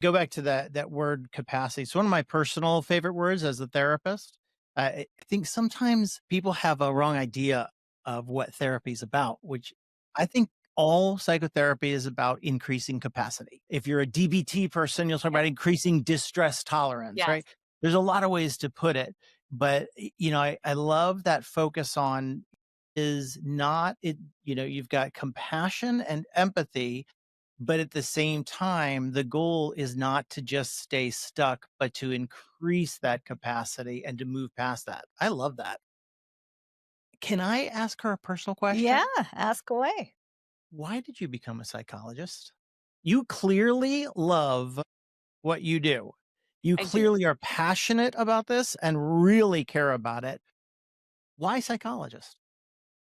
Go back to that word capacity. It's one of my personal favorite words as a therapist. I think sometimes people have a wrong idea of what therapy is about, which I think all psychotherapy is about increasing capacity. If you're a DBT person, you'll talk Yes. about increasing distress tolerance, Yes. right? There's a lot of ways to put it, but I love that focus on is not it, you've got compassion and empathy, but at the same time, the goal is not to just stay stuck, but to increase that capacity and to move past that. I love that. Can I ask her a personal Yeah, question? ask away. Why did you become a psychologist? You clearly love what you do. You I do. clearly are passionate about this and really care about it. Why psychologist?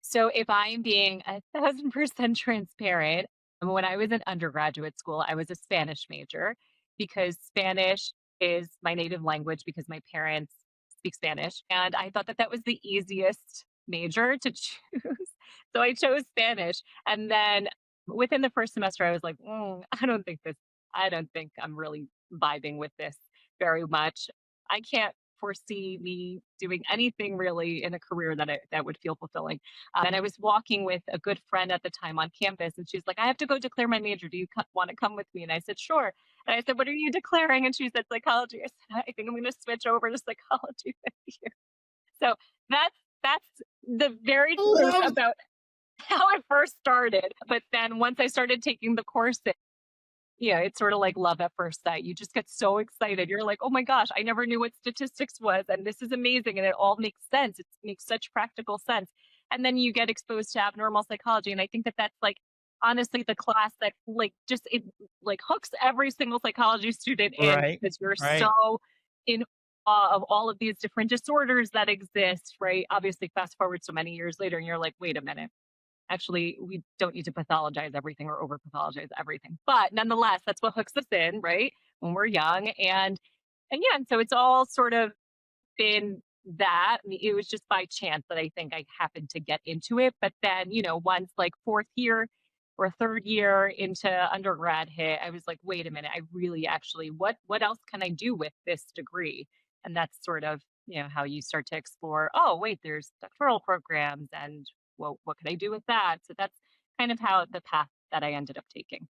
So if I'm being 1,000% transparent, when I was in undergraduate school, I was a Spanish major because Spanish is my native language because my parents speak Spanish. And I thought that that was the easiest major to choose. So I chose Spanish. And then within the first semester, I was like, I don't think I'm really vibing with this very much. I can't foresee me doing anything really in a career that would feel fulfilling. And I was walking with a good friend at the time on campus, and she's like, "I have to go declare my major. Do you want to come with me?" And I said, "Sure." And I said, "What are you declaring?" And she said, "Psychology." I said, "I think I'm going to switch over to psychology with you." So that's the very I truth love about how it first started. But then once I started taking the courses, yeah, it's sort of like love at first sight. You just get so excited. You're like, "Oh my gosh, I never knew what statistics was, and this is amazing, and it all makes sense. It makes such practical sense." And then you get exposed to abnormal psychology, and I think that that's like honestly the class that like just it like hooks every single psychology student in right, because you're right. so in awe of all of these different disorders that exist, right? Obviously, fast forward so many years later, and you're like, "Wait a minute, actually, we don't need to pathologize everything or over pathologize everything." But nonetheless, that's what hooks us in, right? When we're young. And yeah, and so it's all sort of been that. I mean, it was just by chance that I think I happened to get into it. But then, once like fourth year or third year into undergrad hit, I was like, wait a minute, I really actually what else can I do with this degree? And that's sort of, how you start to explore, oh, wait, there's doctoral programs and well, what can I do with that? So that's kind of how the path that I ended up taking.